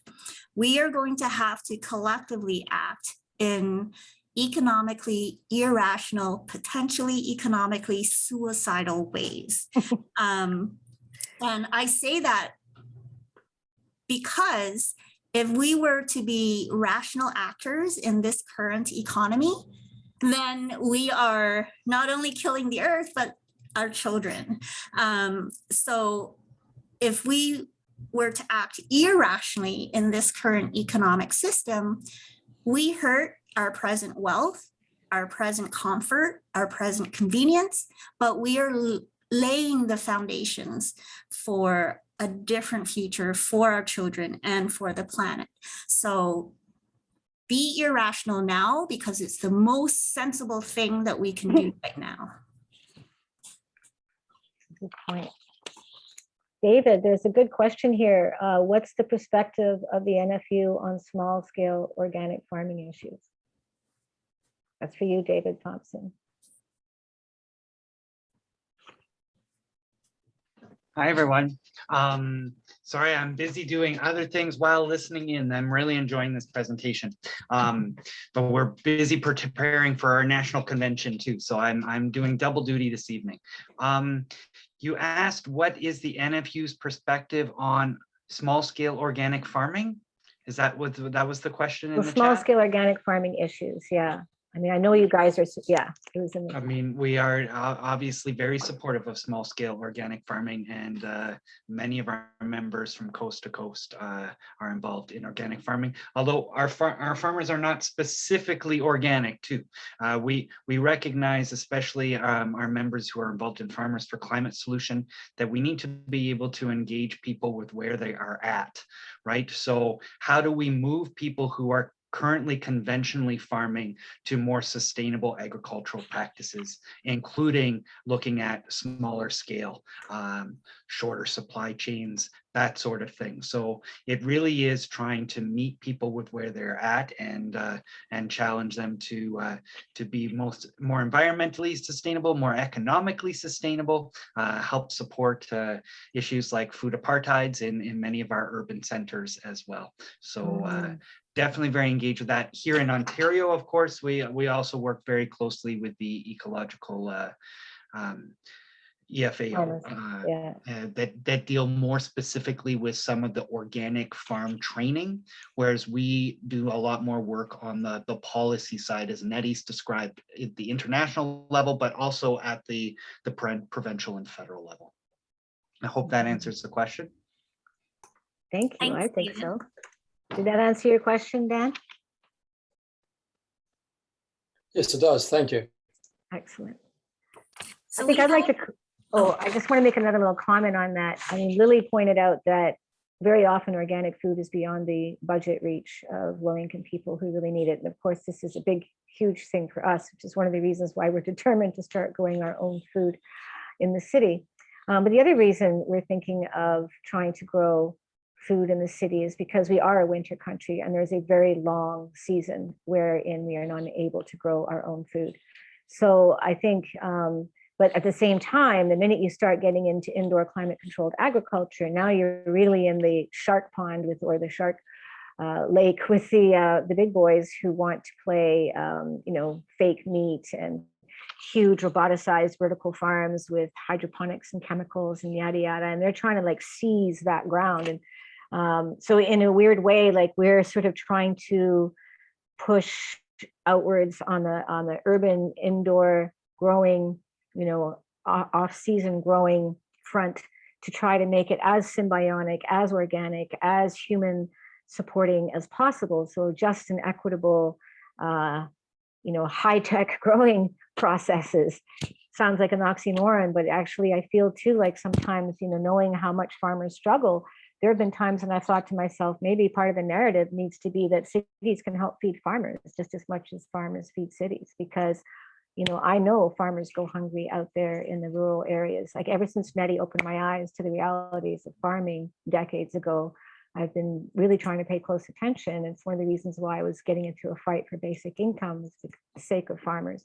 we are going to have to collectively act in economically irrational, potentially economically suicidal ways. And I say that because if we were to be rational actors in this current economy, then we are not only killing the earth, but our children. So if we were to act irrationally in this current economic system, we hurt our present wealth, our present comfort, our present convenience, but we are laying the foundations for a different future for our children and for the planet. So be irrational now because it's the most sensible thing that we can do right now. Good point. David, there's a good question here. What's the perspective of the NFU on small scale organic farming issues? That's for you, David Thompson. Hi, everyone. Sorry, I'm busy doing other things while listening in. I'm really enjoying this presentation. But we're busy preparing for our national convention too. So I'm doing double duty this evening. You asked what is the NFU's perspective on small scale organic farming? Is that what that was the question in the small chat? Scale organic farming issues, yeah. I mean, I know you guys are, yeah. It was in the I mean, we are obviously very supportive of small scale organic farming, and many of our members from coast to coast are involved in organic farming. Although our farmers are not specifically organic too. We recognize, especially our members who are involved in Farmers for Climate Solution, that we need to be able to engage people with where they are at, right? So how do we move people who are currently conventionally farming to more sustainable agricultural practices, including looking at smaller scale, shorter supply chains, that sort of thing. So it really is trying to meet people with where they're at and challenge them to be more environmentally sustainable, more economically sustainable, help support issues like food apartheids in many of our urban centers as well. So definitely very engaged with that. Here in Ontario, of course, we also work very closely with the ecological EFAO that deal more specifically with some of the organic farm training, whereas we do a lot more work on the policy side, as Nettie's described, at the international level, but also at the provincial and federal level. I hope that answers the question. Thank you. Thanks, I think Stephen. so. Did that answer your question, Dan? Yes, it does. Thank you. Excellent. So I think I'd like to, I just want to make another little comment on that. I mean, Lily pointed out that very often organic food is beyond the budget reach of low-income people who really need it. And of course, this is a big, huge thing for us, which is one of the reasons why we're determined to start growing our own food in the city. But the other reason we're thinking of trying to grow food in the city is because we are a winter country and there's a very long season wherein we are not able to grow our own food. So I think, but at the same time, the minute you start getting into indoor climate controlled agriculture, now you're really in the shark pond with, or the shark lake with the big boys who want to play, you know, fake meat and huge roboticized vertical farms with hydroponics and chemicals and yada yada, and they're trying to like seize that ground. And so in a weird way, like we're sort of trying to push outwards on the urban indoor growing, you know, off-season growing front to try to make it as symbiotic, as organic, as human supporting as possible. So just an equitable, you know, high-tech growing processes. Sounds like an oxymoron, but actually I feel too like sometimes, you know, knowing how much farmers struggle, there have been times when I've thought to myself, maybe part of the narrative needs to be that cities can help feed farmers just as much as farmers feed cities, because, you know, I know farmers go hungry out there in the rural areas. Like ever since Nettie opened my eyes to the realities of farming decades ago, I've been really trying to pay close attention. It's one of the reasons why I was getting into a fight for basic income for the sake of farmers.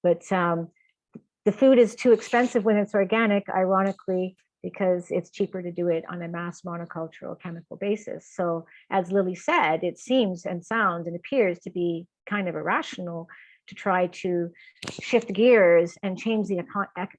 But the food is too expensive when it's organic, ironically, because it's cheaper to do it on a mass monocultural chemical basis. So as Lily said, it seems and sounds and appears to be kind of irrational to try to shift gears and change the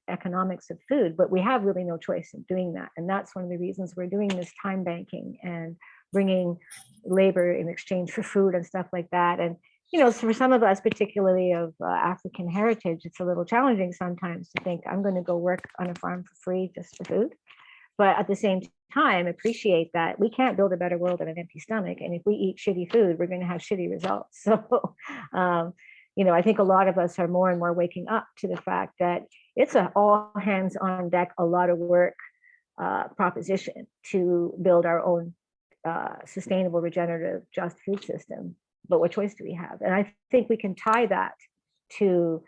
economics of food, but we have really no choice in doing that. And that's one of the reasons we're doing this time banking and bringing labor in exchange for food and stuff like that. And, you know, so for some of us, particularly of African heritage, it's a little challenging sometimes to think I'm going to go work on a farm for free just for food. But at the same time, appreciate that we can't build a better world on an empty stomach. And if we eat shitty food, we're going to have shitty results. So, you know, I think a lot of us are more and more waking up to the fact that it's an all hands on deck, a lot of work proposition to build our own sustainable, regenerative, just food system. But what choice do we have? And I think we can tie that to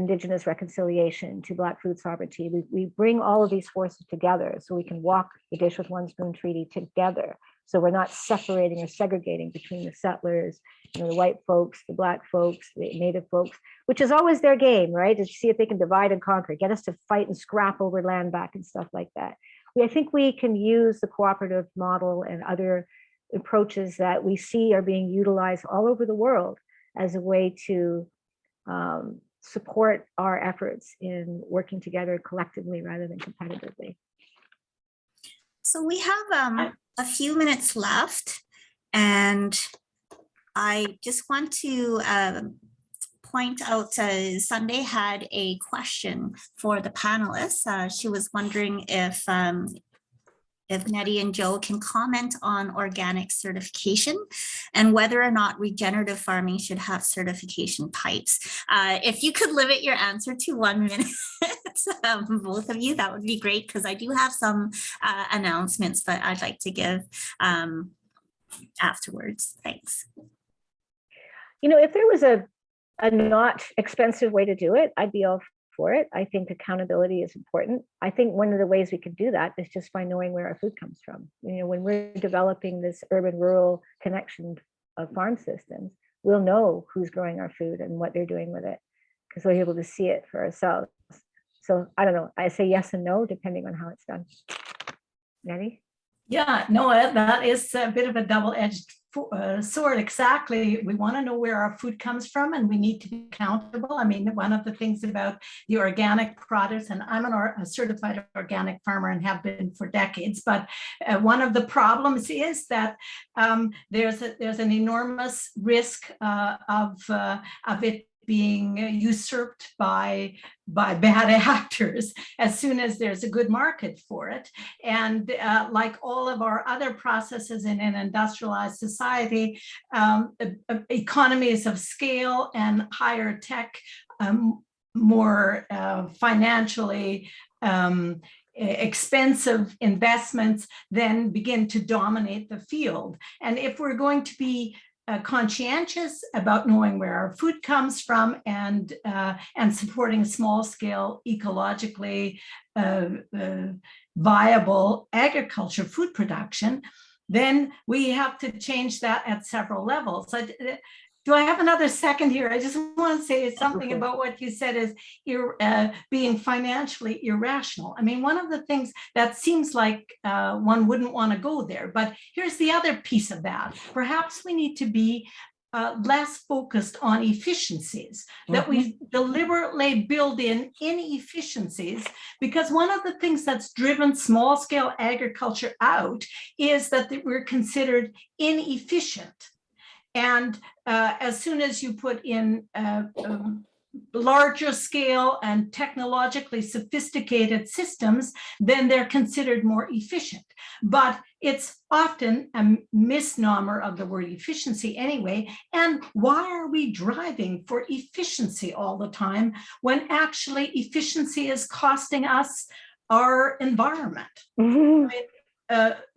Indigenous reconciliation, to Black food sovereignty. We bring all of these forces together so we can walk the Dish with One Spoon Treaty together. So we're not separating or segregating between the settlers, the white folks, the Black folks, the Native folks, which is always their game, right? To see if they can divide and conquer, get us to fight and scrap over land back and stuff like that. I think we can use the cooperative model and other approaches that we see are being utilized all over the world as a way to support our efforts in working together collectively rather than competitively. So we have a few minutes left, and I just want to point out Sunday had a question for the panelists. She was wondering if Nettie and Joe can comment on organic certification and whether or not regenerative farming should have certification types. If you could limit your answer to 1 minute, both of you, that would be great, because I do have some announcements that I'd like to give afterwards. Thanks. If there was a not expensive way to do it, I'd be all for it. I think accountability is important. I think one of the ways we can do that is just by knowing where our food comes from. When we're developing this urban-rural connection of farm systems, we'll know who's growing our food and what they're doing with it, because we're able to see it for ourselves. So I don't know, I say yes and no, depending on how it's done. Nettie? Yeah, no, that is a bit of a double-edged sword. Exactly. We want to know where our food comes from, and we need to be accountable. I mean, one of the things about the organic produce, and I'm a certified organic farmer and have been for decades, but one of the problems is that there's an enormous risk of it being usurped by bad actors as soon as there's a good market for it. And like all of our other processes in an industrialized society, economies of scale and higher tech, more financially expensive investments then begin to dominate the field. And if we're going to be conscientious about knowing where our food comes from and supporting small-scale, ecologically viable agriculture, food production, then we have to change that at several levels. Do I have another second here? I just want to say something about what you said is being financially irrational. I mean, one of the things that seems like one wouldn't want to go there, but here's the other piece of that. Perhaps we need to be less focused on efficiencies, that we deliberately build in inefficiencies, because one of the things that's driven small scale agriculture out is that we're considered inefficient. And as soon as you put in larger scale and technologically sophisticated systems, then they're considered more efficient. But it's often a misnomer of the word efficiency anyway. And why are we driving for efficiency all the time when actually efficiency is costing us our environment?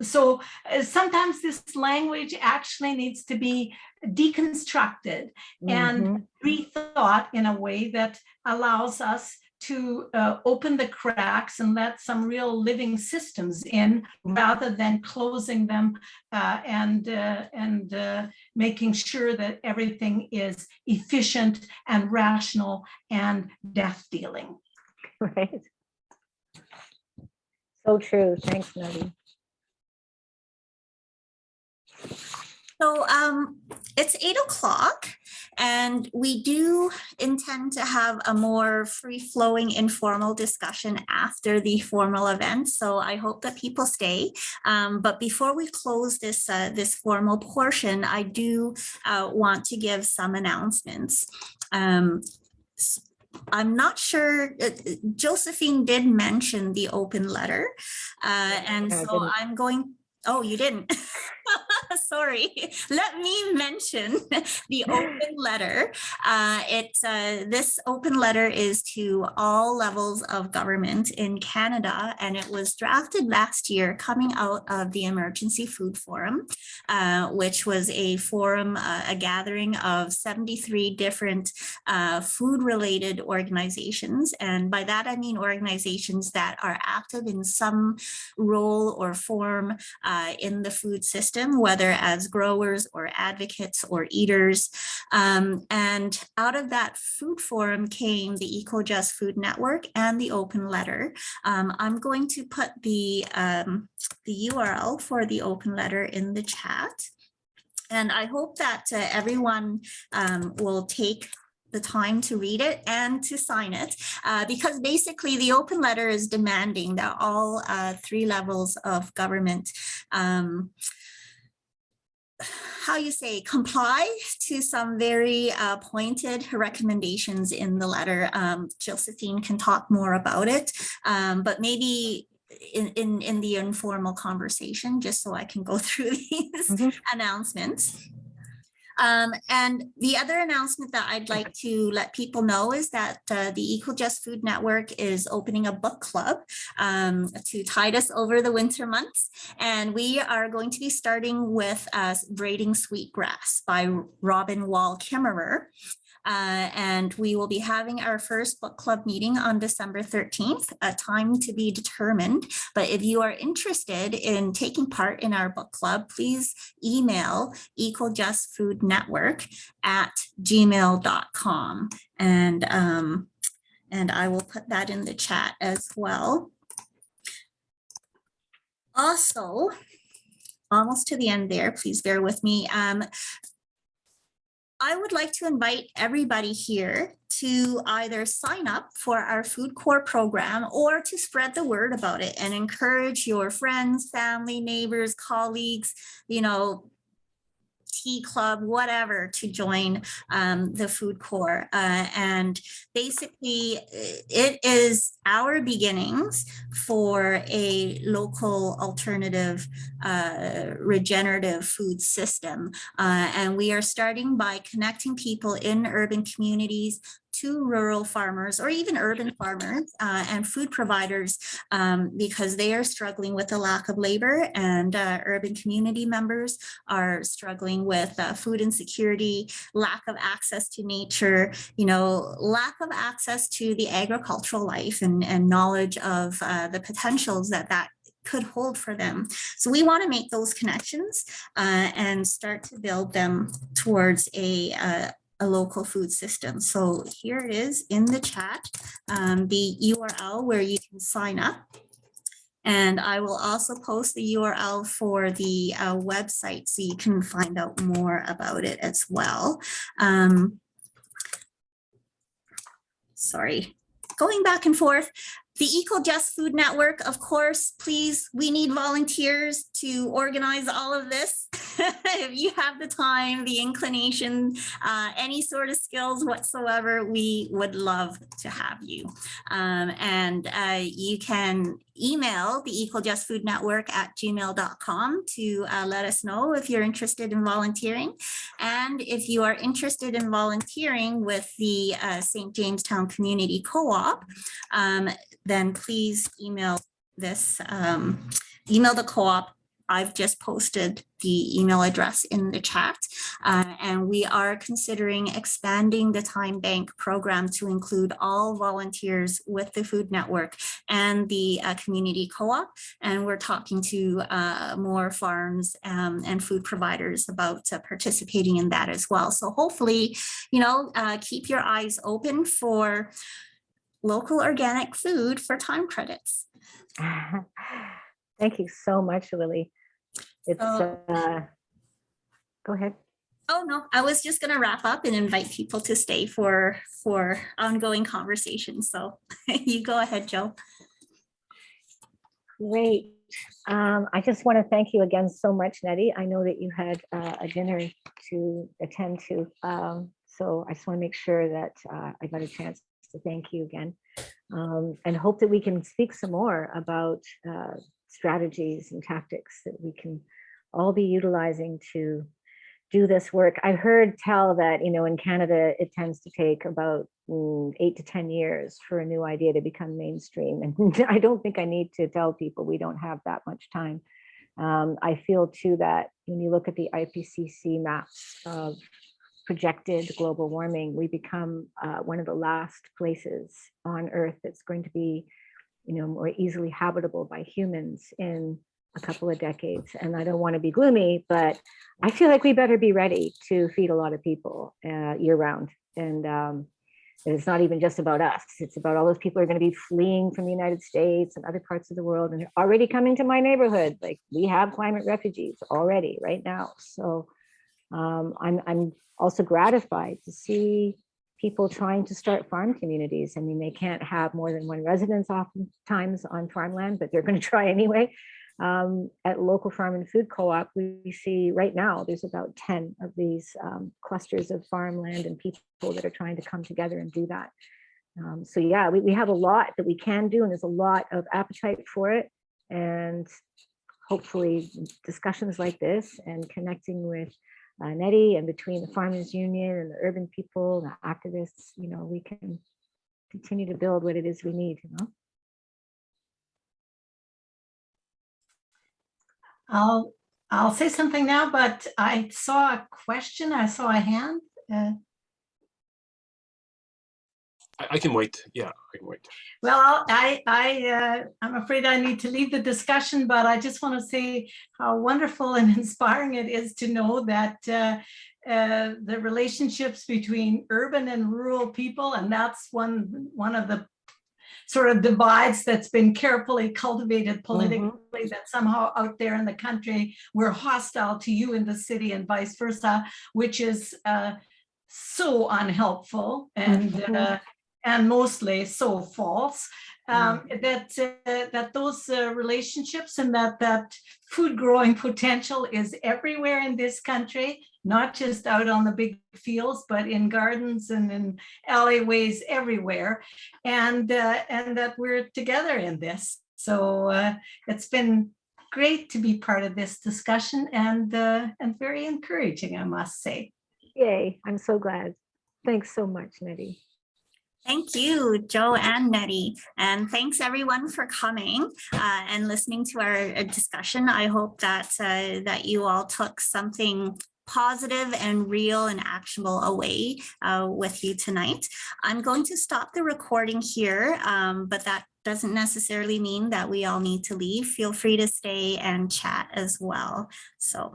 So sometimes this language actually needs to be deconstructed and rethought in a way that allows us to open the cracks and let some real living systems in, rather than closing them and making sure that everything is efficient and rational and death dealing. Right. So true. Thanks, Nettie. So it's 8 o'clock, and we do intend to have a more free-flowing informal discussion after the formal event. So I hope that people stay. But before we close this formal portion, I do want to give some announcements. I'm not sure, Josephine did mention the open letter, and so I'm going, oh, you didn't. sorry, let me mention the open letter. This open letter is to all levels of government in Canada, and it was drafted last year coming out of the Emergency Food Forum, which was a forum, a gathering of 73 different food-related organizations. And by that, I mean organizations that are active in some role or form in the food system, whether as growers or advocates or eaters. And out of that food forum came the Eco-Just Food Network and the open letter. I'm going to put the URL for the open letter in the chat. And I hope that everyone will take the time to read it and to sign it, because basically the open letter is demanding that all 3 levels of government comply to some very pointed recommendations in the letter. Josephine can talk more about it, but maybe in the informal conversation, just so I can go through these announcements. And the other announcement that I'd like to let people know is that the Eco-Just Food Network is opening a book club to tide us over the winter months. And we are going to be starting with Braiding Sweetgrass by Robin Wall Kimmerer. And we will be having our first book club meeting on December 13th, a time to be determined. But if you are interested in taking part in our book club, please email ecojustfoodnetwork@gmail.com. And I will put that in the chat as well. Also, almost to the end there, please bear with me. I would like to invite everybody here to either sign up for our Food Corps program or to spread the word about it and encourage your friends, family, neighbors, colleagues, tea club, whatever, to join the Food Corps. And basically, it is our beginnings for a local alternative regenerative food system. And we are starting by connecting people in urban communities to rural farmers or even urban farmers and food providers, because they are struggling with a lack of labor, and urban community members are struggling with food insecurity, lack of access to nature, lack of access to the agricultural life and knowledge of the potentials that could hold for them. So we want to make those connections and start to build them towards a local food system. So here it is in the chat, the URL where you can sign up. And I will also post the URL for the website so you can find out more about it as well. Sorry, going back and forth. The Eco-Just Food Network, of course, please, we need volunteers to organize all of this. If you have the time, the inclination, any sort of skills whatsoever, we would love to have you. And you can email the Eco-Just Food Network at gmail.com to let us know if you're interested in volunteering. And if you are interested in volunteering with the St. Jamestown Community Co-op, then please email this, email the co-op. I've just posted the email address in the chat, and we are considering expanding the Time Bank program to include all volunteers with the Food Network and the community co-op. And we're talking to more farms and food providers about participating in that as well. So hopefully, keep your eyes open for local organic food for time credits. Thank you so much, Lily. It's go ahead. Oh no, I was just going to wrap up and invite people to stay for ongoing conversations. So you go ahead, Joe. Great. I just want to thank you again so much, Nettie. I know that you had a dinner to attend to, so I just want to make sure that I got a chance to thank you again, and hope that we can speak some more about strategies and tactics that we can all be utilizing to do this work. I heard tell that, in Canada, it tends to take about 8 to 10 years for a new idea to become mainstream. And I don't think I need to tell people we don't have that much time. I feel too that when you look at the IPCC maps of projected global warming, we become one of the last places on Earth that's going to be, more easily habitable by humans in a couple of decades. And I don't want to be gloomy, but I feel like we better be ready to feed a lot of people year round. And it's not even just about us. It's about all those people who are going to be fleeing from the United States and other parts of the world, and they're already coming to my neighborhood. Like, we have climate refugees already right now. So I'm also gratified to see people trying to start farm communities. I mean, they can't have more than one residence oftentimes on farmland, but they're going to try anyway. At local farm and food co-op, we see right now there's about 10 of these clusters of farmland and people that are trying to come together and do that. So yeah, we have a lot that we can do, and there's a lot of appetite for it. And hopefully discussions like this and connecting with Nettie and between the Farmers Union and the urban people, the activists, we can continue to build what it is we need, I'll say something now, but I saw a question. I saw a hand. I can wait. Yeah, I can wait. Well, I'm afraid I need to leave the discussion, but I just want to say how wonderful and inspiring it is to know that the relationships between urban and rural people, and that's one of the sort of divides that's been carefully cultivated politically, that somehow out there in the country, we're hostile to you in the city and vice versa, which is so unhelpful and mostly so false. That those relationships and that food growing potential is everywhere in this country, not just out on the big fields, but in gardens and in alleyways everywhere, and that we're together in this. So it's been great to be part of this discussion, and very encouraging, I must say. Yay, I'm so glad. Thanks so much, Nettie. Thank you, Joe and Nettie. And thanks everyone for coming and listening to our discussion. I hope that that you all took something positive and real and actionable away with you tonight. I'm going to stop the recording here, but that doesn't necessarily mean that we all need to leave. Feel free to stay and chat as well. So